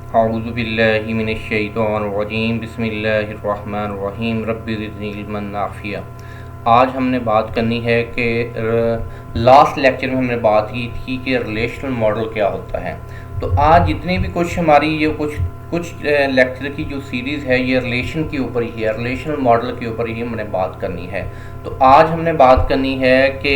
अऊज़ु बिल्लाहि मिनश्शैतानिर्रजीम बिस्मिल्लाहिर्रहमानिर्रहीम रब्बि ज़िदनी इल्मन नाफ़िया। आज हमने बात करनी है कि लास्ट लेक्चर में हमने बात की थी कि रिलेशनल मॉडल क्या होता है। तो आज जितनी भी कुछ हमारी ये कुछ लेक्चर की जो सीरीज़ है ये रिलेशन के ऊपर ही है, रिलेशनल मॉडल के ऊपर ही हमने बात करनी है। तो आज हमने बात करनी है कि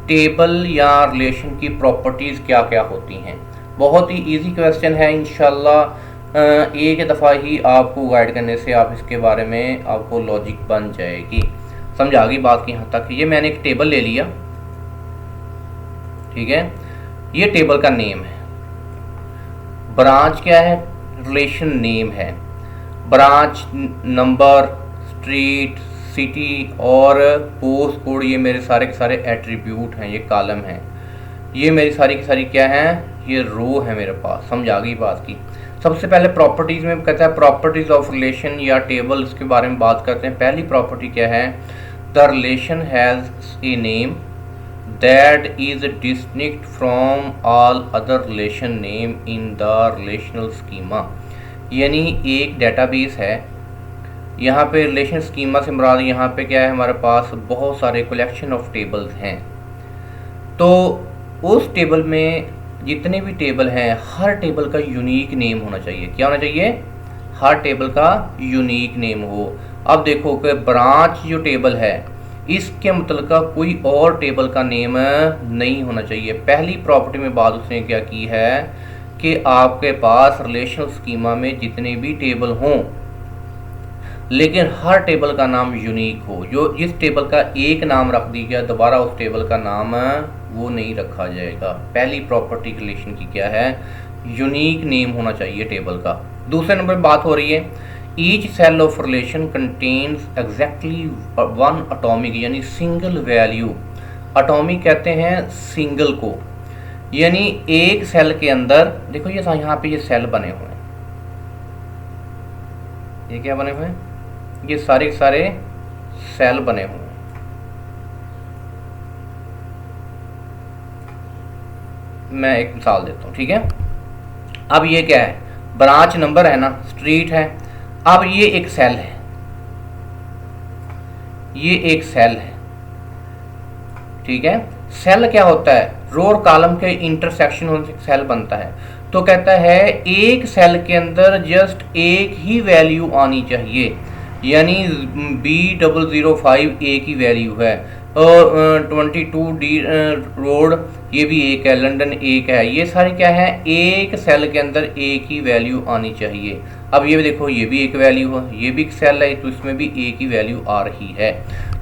टेबल या रिलेशन की प्रॉपर्टीज़ क्या क्या होती हैं। बहुत ही इजी क्वेश्चन है, इंशाल्लाह एक दफ़ा ही आपको गाइड करने से आप इसके बारे में आपको लॉजिक बन जाएगी। समझ आ गई बात की यहाँ तक। ये मैंने एक टेबल ले लिया, ठीक है। ये टेबल का नेम है, ब्रांच क्या है, रिलेशन नेम है, ब्रांच नंबर, स्ट्रीट, सिटी और पोस्ट कोड, ये मेरे सारे के सारे एट्रीब्यूट हैं, ये कॉलम हैं। ये मेरी सारी की सारी क्या है, ये रो है मेरे पास। समझ आ गई बात की। सबसे पहले प्रॉपर्टीज़ में कहता है प्रॉपर्टीज़ ऑफ रिलेशन या टेबल, इसके बारे में बात करते हैं। पहली प्रॉपर्टी क्या है, the relation has a name that is distinct from all other relation name in the relational schema. यानी एक डेटाबेस है, यहाँ पे रिलेशन स्कीमा से मुराद यहाँ पे क्या है, हमारे पास बहुत सारे कलेक्शन ऑफ टेबल्स हैं। तो उस टेबल में जितने भी टेबल हैं, हर टेबल का यूनिक नेम होना चाहिए। क्या होना चाहिए, हर टेबल का यूनिक नेम हो। अब देखो कि ब्रांच जो टेबल है इसके मतलब का कोई और टेबल का नेम नहीं होना चाहिए। पहली प्रॉपर्टी में बात उसने क्या की है कि आपके पास रिलेशनल स्कीमा में जितने भी टेबल हों लेकिन हर टेबल का नाम यूनिक हो। जो जिस टेबल का एक नाम रख दी गया दोबारा उस टेबल का नाम वो नहीं रखा जाएगा। पहली प्रॉपर्टी रिलेशन की क्या है, यूनिक नेम होना चाहिए टेबल का। दूसरे नंबर पर बात हो रही है each cell of relation contains exactly one atomic, यानी सिंगल वैल्यू। एटॉमिक कहते हैं सिंगल को, यानी एक सेल के अंदर देखो ये यहाँ पे ये सेल बने हुए हैं, ये क्या बने हुए हैं, ये सारे के सारे सेल बने हुए हैं। मैं एक मिसाल देता हूँ, ठीक है। अब ये क्या है, ब्रांच नंबर है ना, स्ट्रीट है। अब ये एक सेल है, ये एक सेल है, ठीक है। सेल क्या होता है, रो और कॉलम के इंटरसेक्शन होने से सेल बनता है। तो कहता है एक सेल के अंदर जस्ट एक ही वैल्यू आनी चाहिए, यानी B005 एक ही वैल्यू है, और 22D रोड ये भी एक है, लंदन एक है। ये सारे क्या है, एक सेल के अंदर एक ही वैल्यू आनी चाहिए। अब ये देखो ये भी एक वैल्यू है, ये भी एक सेल है, तो इसमें भी एक ही वैल्यू आ रही है।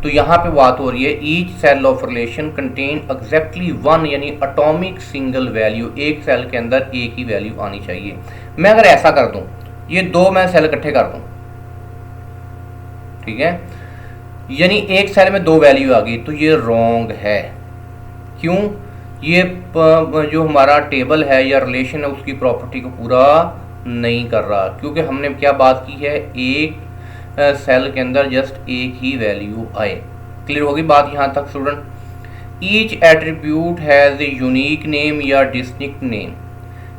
तो यहाँ पे बात हो रही है each cell of relation contain exactly one, यानी एटॉमिक सिंगल वैल्यू। एक सेल के अंदर एक ही वैल्यू आनी चाहिए। मैं अगर ऐसा कर दूं, ये दो मैं सेल इकट्ठे कर दूं, ठीक है, यानी एक सेल में दो वैल्यू आ गई, तो ये रॉन्ग है। क्यों, ये जो हमारा टेबल है या रिलेशन है उसकी प्रॉपर्टी को पूरा नहीं कर रहा, क्योंकि हमने क्या बात की है, एक सेल के अंदर जस्ट एक ही वैल्यू आए। क्लियर होगी बात यहाँ तक student. Each attribute has a unique name या डिस्टिंक्ट नेम,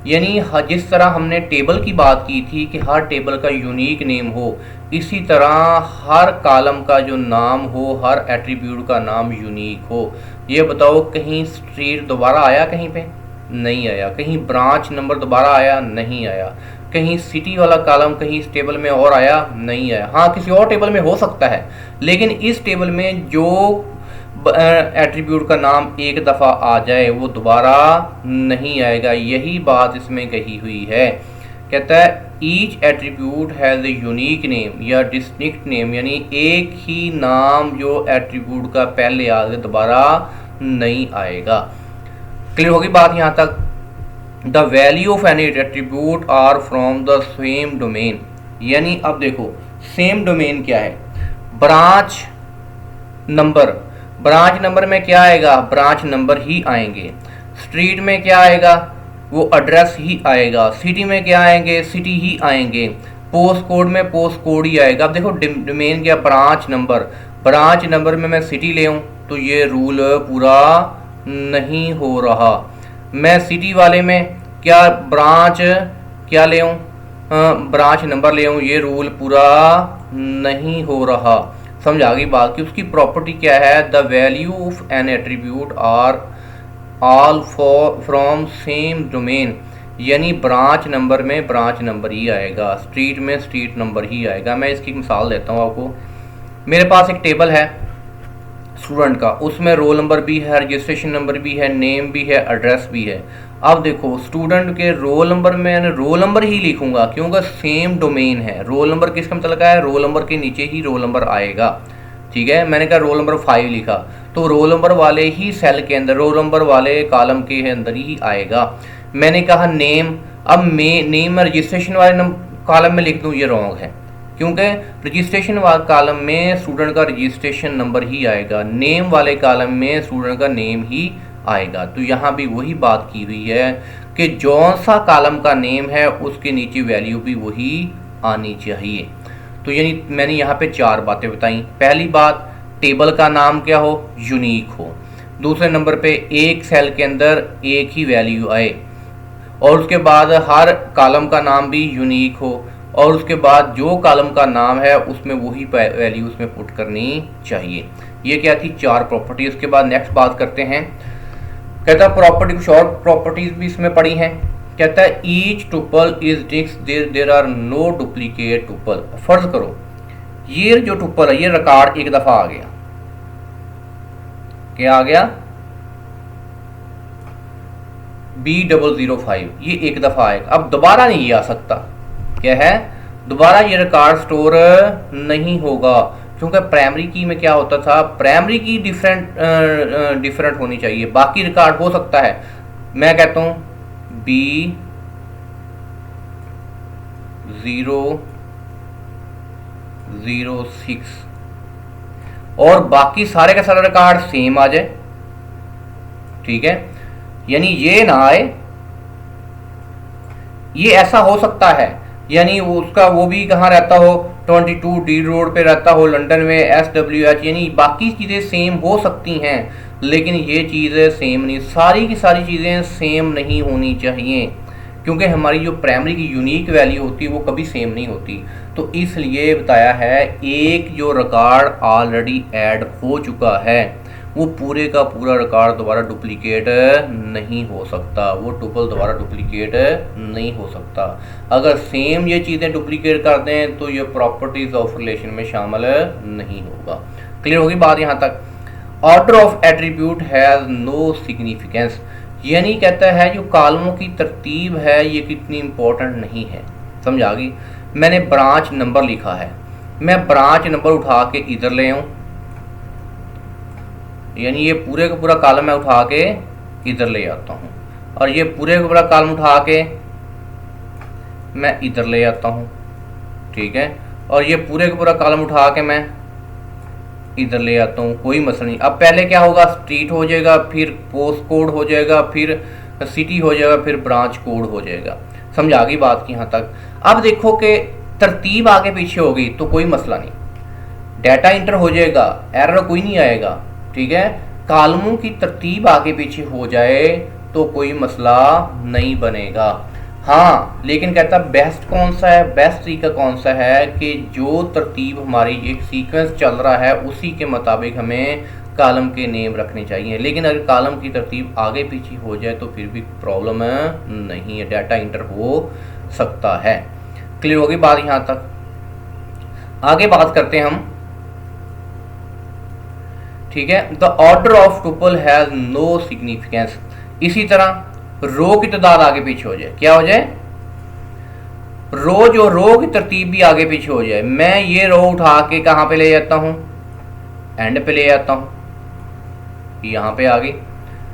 यानी जिस तरह हमने टेबल की बात की थी कि हर टेबल का यूनिक नेम हो, इसी तरह हर कॉलम का जो नाम हो, हर एट्रीब्यूट का नाम यूनिक हो। ये बताओ कहीं स्ट्रीट दोबारा आया, कहीं पे नहीं आया, कहीं ब्रांच नंबर दोबारा आया, नहीं आया, कहीं सिटी वाला कॉलम कहीं इस टेबल में और आया, नहीं आया। हाँ किसी और टेबल में हो सकता है, लेकिन इस टेबल में जो एट्रीब्यूट का नाम एक दफ़ा आ जाए वो दोबारा नहीं आएगा। यही बात इसमें कही हुई है। कहता है each attribute has a unique name या डिस्टिंक्ट नेम, यानी एक ही नाम जो एट्रीब्यूट का पहले आ गया दोबारा नहीं आएगा। क्लियर होगी बात यहाँ तक। The value of any attribute are from the same domain, यानी अब देखो सेम डोमेन क्या है, ब्रांच नंबर, ब्रांच नंबर में क्या आएगा, ब्रांच नंबर ही आएंगे। स्ट्रीट में क्या आएगा, वो एड्रेस ही आएगा। सिटी में क्या आएंगे, सिटी ही आएंगे। पोस्ट कोड में पोस्ट कोड ही आएगा। अब देखो डोमेन क्या, ब्रांच नंबर, ब्रांच नंबर में मैं सिटी ले आऊँ तो ये रूल पूरा नहीं हो रहा। मैं सिटी वाले में क्या ब्रांच क्या ले आऊँ, ब्रांच नंबर ले आऊँ, ये रूल पूरा नहीं हो रहा। समझ आ गई बात कि उसकी प्रॉपर्टी क्या है, the value of an attribute are all for from same domain, यानी ब्रांच नंबर में ब्रांच नंबर ही आएगा, स्ट्रीट में स्ट्रीट नंबर ही आएगा। मैं इसकी मिसाल देता हूँ आपको। मेरे पास एक टेबल है स्टूडेंट का, उसमें रोल नंबर भी है, रजिस्ट्रेशन नंबर भी है, नेम भी है, एड्रेस भी है। अब देखो स्टूडेंट के रोल नंबर में रोल नंबर ही लिखूंगा क्योंकि सेम डोमेन है। रोल नंबर किसका मतलब है, रोल नंबर के नीचे ही रोल नंबर आएगा। ठीक है, मैंने कहा रोल नंबर 5 लिखा तो रोल नंबर वाले ही सेल के अंदर, रोल नंबर वाले कॉलम के अंदर ही आएगा। मैंने कहा नेम, अब नेम में रजिस्ट्रेशन वाले कॉलम में लिख दूं, ये रॉन्ग है क्योंकि रजिस्ट्रेशन वाले कॉलम में स्टूडेंट का रजिस्ट्रेशन नंबर ही आएगा, नेम वाले कॉलम में स्टूडेंट का नेम ही आएगा। तो यहाँ भी वही बात की हुई है कि जौन सा कॉलम का नेम है उसके नीचे वैल्यू भी वही आनी चाहिए। तो यानी मैंने यहाँ पे 4 बातें बताई। पहली बात, टेबल का नाम क्या हो, यूनिक हो। दूसरे नंबर पे एक सेल के अंदर एक ही वैल्यू आए, और उसके बाद हर कॉलम का नाम भी यूनिक हो, और उसके बाद जो कॉलम का नाम है उसमें वही वैल्यू उसमें पुट करनी चाहिए। ये क्या थी 4 प्रॉपर्टी। उसके बाद नेक्स्ट बात करते हैं, कहता है प्रॉपर्टी, कुछ और प्रॉपर्टीज भी इसमें पड़ी हैं। कहता है each tuple is distinct, there are no duplicate tuple. फर्ज करो ये जो टुपल है, ये रिकॉर्ड एक दफा आ गया, क्या आ गया, B005, ये एक दफा आएगा, अब दोबारा नहीं आ सकता। क्या है, दोबारा ये रिकॉर्ड स्टोर नहीं होगा क्योंकि प्राइमरी की में क्या होता था, प्राइमरी की डिफरेंट होनी चाहिए, बाकी रिकॉर्ड हो सकता है। मैं कहता हूं B006 और बाकी सारे का सारा रिकॉर्ड सेम आ जाए। ठीक है, यानी ये ना आए, ये ऐसा हो सकता है, यानी उसका वो भी कहाँ रहता हो, 22 डी रोड पे रहता हो लंदन में, SWH, यानी बाकी चीज़ें सेम हो सकती हैं लेकिन ये चीज़ें सेम नहीं, सारी की सारी चीज़ें सेम नहीं होनी चाहिए क्योंकि हमारी जो प्राइमरी की यूनिक वैल्यू होती है वो कभी सेम नहीं होती। तो इसलिए बताया है एक जो रिकॉर्ड ऑलरेडी ऐड हो चुका है वो पूरे का पूरा रिकॉर्ड दोबारा डुप्लीकेट नहीं हो सकता, वो टुपल दोबारा डुप्लीकेट नहीं हो सकता। अगर सेम ये चीज़ें डुप्लीकेट कर दें तो ये प्रॉपर्टीज ऑफ रिलेशन में शामिल नहीं होगा। क्लियर होगी बात यहाँ तक। Order of attribute has no significance, यानी कहता है जो कॉलमों की तरतीब है ये कितनी इंपॉर्टेंट नहीं है। समझ आ गई। मैंने ब्रांच नंबर लिखा है, मैं ब्रांच नंबर उठा के इधर ले आऊँ, यानी ये पूरे का पूरा कॉलम मैं उठा के इधर ले आता हूँ, और ये पूरे का पूरा कॉलम उठा के मैं इधर ले आता हूँ। ठीक है, और ये पूरे का पूरा कॉलम उठा के मैं इधर ले आता हूँ, कोई मसला नहीं। अब पहले क्या होगा, स्ट्रीट हो जाएगा, फिर पोस्ट कोड हो जाएगा, फिर सिटी हो जाएगा, फिर ब्रांच कोड हो जाएगा। समझ आ गई बात की यहाँ तक। अब देखो कि तरतीब आगे पीछे हो गई तो कोई मसला नहीं, डाटा इंटर हो जाएगा, एरर कोई नहीं आएगा। ठीक है, कॉलमों की तरतीब आगे पीछे हो जाए तो कोई मसला नहीं बनेगा। हाँ, लेकिन कहता बेस्ट कौन सा है, बेस्ट तरीका कौन सा है कि जो तरतीब हमारी एक सीक्वेंस चल रहा है उसी के मुताबिक हमें कॉलम के नेम रखने चाहिए। लेकिन अगर कॉलम की तरतीब आगे पीछे हो जाए तो फिर भी प्रॉब्लम नहीं है, डाटा इंटर हो सकता है। क्लियर होगी बात यहाँ तक। आगे बात करते हैं हम। ठीक है, the order of tuple has no significance. इसी तरह रो की तादाद आगे पीछे हो जाए, क्या हो जाए, रो की तरतीब भी आगे पीछे हो जाए। मैं ये रो उठा के कहाँ पे ले जाता हूँ, एंड पे ले जाता हूँ, यहाँ पे आ गई।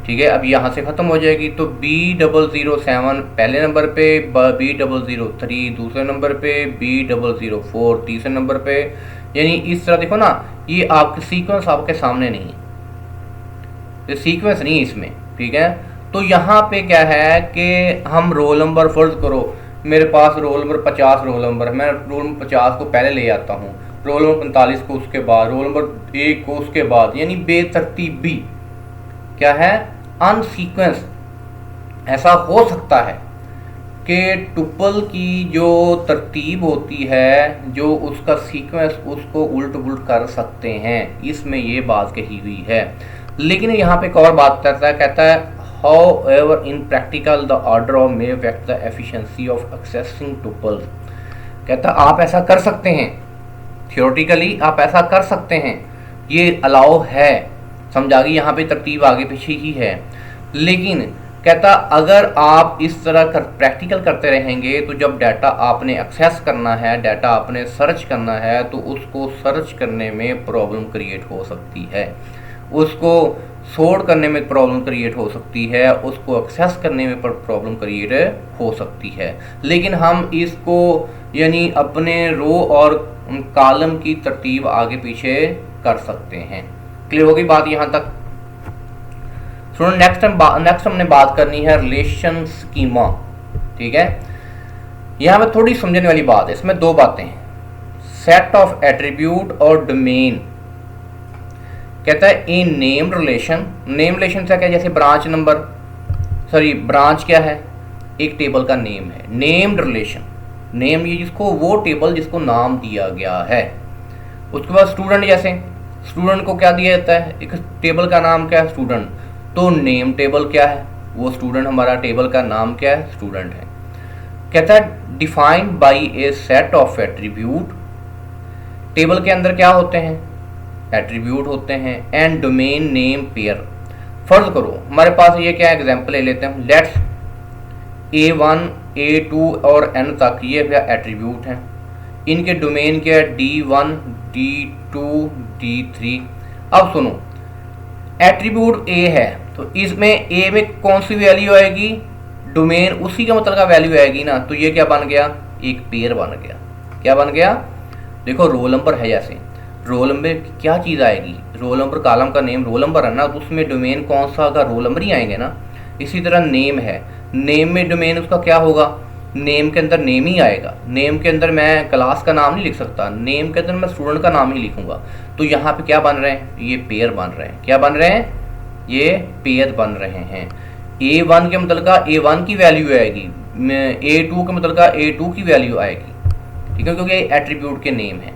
ठीक है, अब यहाँ से ख़त्म हो जाएगी तो B007 पहले नंबर पे, B003 दूसरे नंबर पे, B004 तीसरे नंबर पे। यानी इस तरह देखो ना, ये आपके सीक्वेंस आपके सामने नहीं, ये सीक्वेंस नहीं इसमें। ठीक है, तो यहाँ पे क्या है कि हम रोल नंबर, फर्ज करो मेरे पास रोल नंबर 50 रोल नंबर है, मैं रोल नंबर 50 को पहले ले आता हूँ, रोल नंबर 45 को उसके बाद, रोल नंबर 1 को उसके बाद, यानी बेतरतीबी क्या है, अनसीक्वेंस। ऐसा हो सकता है कि टुपल की जो तरतीब होती है, जो उसका सीक्वेंस, उसको उल्ट पुलट कर सकते हैं, इसमें ये बात कही हुई है। लेकिन यहाँ पे एक और बात करता है, कहता है how ever in practical the order of May affect the efficiency of accessing tuples. कहता है आप ऐसा कर सकते हैं, थियोरेटिकली आप ऐसा कर सकते हैं, ये अलाउ है, समझा गई, यहाँ पे तरतीब आगे पीछे ही है। लेकिन कहता अगर आप इस तरह प्रैक्टिकल करते रहेंगे तो जब डाटा आपने एक्सेस करना है, डाटा आपने सर्च करना है, तो उसको सर्च करने में प्रॉब्लम क्रिएट हो सकती है, उसको सॉर्ट करने में प्रॉब्लम क्रिएट हो सकती है, उसको एक्सेस करने में प्रॉब्लम क्रिएट हो सकती है। लेकिन हम इसको यानी अपने रो और कॉलम की तरतीब आगे पीछे कर सकते हैं। क्लियर होगी बात यहाँ तक? सुनो, नेक्स्ट हमने बात करनी है रिलेशन स्कीमा। ठीक है, यहाँ पे थोड़ी समझने वाली बात है, इसमें दो बातें हैं, सेट ऑफ एट्रीब्यूट और डोमेन। कहता है in name relation, name relation से क्या, जैसे ब्रांच नंबर, सॉरी ब्रांच क्या है, एक टेबल का नेम है। नेम्ड रिलेशन, नेम ये जिसको, वो टेबल जिसको नाम दिया गया है। उसके बाद स्टूडेंट, जैसे स्टूडेंट को क्या दिया जाता है, एक टेबल का नाम क्या है, स्टूडेंट, तो नेम टेबल क्या है, वो स्टूडेंट, हमारा टेबल का नाम क्या है, स्टूडेंट है। कहता है defined by A set of attribute, table के अंदर क्या होते हैं, एट्रीब्यूट होते हैं, एंड डोमेन नेम पेयर। फर्ज करो हमारे पास ये क्या एग्जांपल ले लेते हैं, लेट्स A1 A2 और n तक ये एट्रीब्यूट हैं, इनके डोमेन क्या है, D1 D2 D3। अब सुनो, एट्रीब्यूट A है तो इसमें A में कौन सी वैल्यू आएगी, डोमेन उसी का मतलब का वैल्यू आएगी ना, तो ये क्या बन गया, एक पेयर बन गया। क्या बन गया, देखो रोल नंबर है, जैसे रोल नंबर क्या चीज़ आएगी, रोल नंबर, कॉलम का नेम रोल नंबर है ना, तो उसमें डोमेन कौन सा होगा, रोल नंबर ही आएंगे ना। इसी तरह नेम है, नेम में डोमेन उसका क्या होगा, नेम के अंदर नेम ही आएगा। नेम के अंदर मैं क्लास का नाम नहीं लिख सकता, नेम के अंदर मैं स्टूडेंट का नाम ही लिखूंगा। तो यहाँ पे क्या बन रहे हैं, ये पेयर बन रहे हैं। क्या बन रहे हैं, ये पेयर बन रहे हैं। A1 के मतलब का A1 की वैल्यू आएगी, A2 के मतलब का A2 की वैल्यू आएगी, ठीक है, क्योंकि एट्रीब्यूट के नेम है।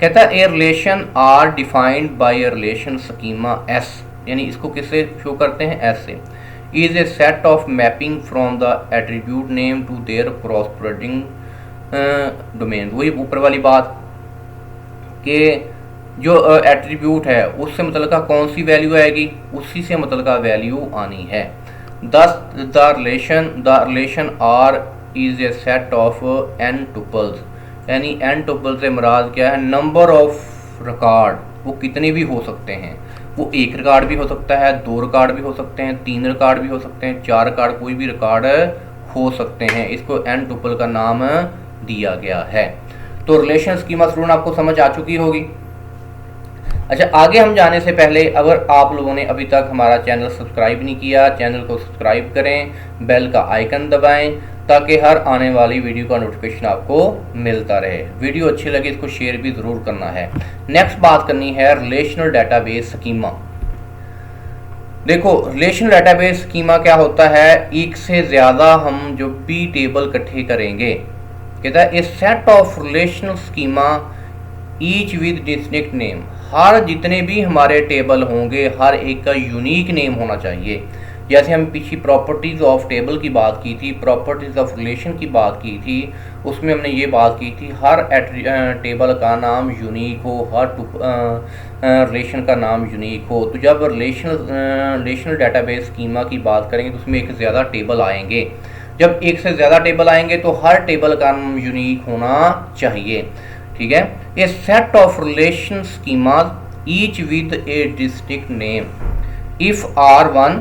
कहता है a relation R defined by a relation schema S, यानी इसको किससे शो करते हैं, S से। Is a set of mapping from the attribute name to their corresponding domain. वही ऊपर वाली बात कि जो एट्रीब्यूट है उससे मतलब का कौन सी वैल्यू आएगी, उसी से मतलब का वैल्यू आनी है। Thus the relation R is a set of n tuples, यानी n टुपल से मुराद क्या है, नंबर ऑफ रिकॉर्ड, वो कितने भी हो सकते हैं, वो एक रिकॉर्ड भी हो सकता है, दो रिकॉर्ड भी हो सकते हैं, तीन रिकॉर्ड भी हो सकते हैं, चार रिकॉर्ड, कोई भी रिकॉर्ड हो सकते हैं। इसको n टुपल का नाम दिया गया है। तो रिलेशन स्कीमा स्टूडेंट आपको समझ आ चुकी होगी। अच्छा, आगे हम जाने से पहले अगर आप लोगों ने अभी तक हमारा चैनल सब्सक्राइब नहीं किया, चैनल को सब्सक्राइब करें, बेल का आइकन दबाएं, ताकि हर आने वाली वीडियो का नोटिफिकेशन आपको मिलता रहे। वीडियो अच्छी लगे इसको शेयर भी ज़रूर करना है। नेक्स्ट बात करनी है रिलेशनल डेटाबेस स्कीमा। देखो, रिलेशनल डेटाबेस स्कीमा क्या होता है, एक से ज़्यादा हम जो भी टेबल इकट्ठे करेंगे, कहता है a set of relational schema each with distinct name, हर जितने भी हमारे टेबल होंगे हर एक का यूनिक नेम होना चाहिए। जैसे हम पीछे प्रॉपर्टीज़ ऑफ टेबल की बात की थी, प्रॉपर्टीज़ ऑफ रिलेशन की बात की थी, उसमें हमने ये बात की थी हर टेबल का नाम यूनिक हो, हर रिलेशन का नाम यूनिक हो। तो जब रिलेशनल डेटाबेस स्कीमा की बात करेंगे तो उसमें एक से ज़्यादा टेबल आएंगे। जब एक से ज़्यादा टेबल आएंगे तो हर टेबल का नाम यूनिक होना चाहिए, ठीक है। A set of relation schemas each with a distinct name, if R1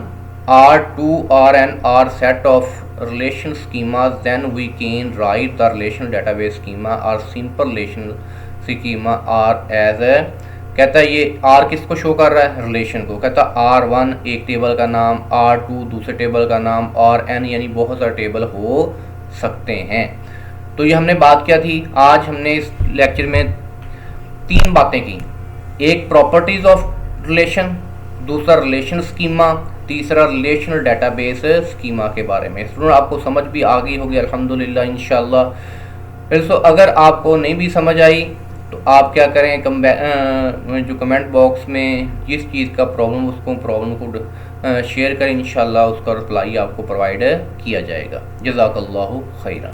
R2 Rn are set of relation schemas, then we can write the relational database schema or simple relation schema R as a, कहता है ये R किसको show कर रहा है, relation को। कहता है R1 एक टेबल का नाम, R2 दूसरे टेबल का नाम, और N यानी बहुत सारे टेबल हो सकते हैं। तो ये हमने बात किया थी। आज हमने इस लेक्चर में तीन बातें की, एक प्रॉपर्टीज ऑफ रिलेशन, दूसरा रिलेशन स्कीमा, तीसरा रिलेशनल डेटाबेस स्कीमा के बारे में। स्टूडेंट आपको समझ भी आ गई होगी अल्हम्दुलिल्लाह इंशाल्लाह। फिर दोस्तों अगर आपको नहीं भी समझ आई तो आप क्या करें, जो कमेंट बॉक्स में जिस चीज़ का प्रॉब्लम को शेयर करें, इंशाल्लाह उसका रिप्लाई आपको प्रोवाइड किया जाएगा। जज़ाकल्लाहु खैरा।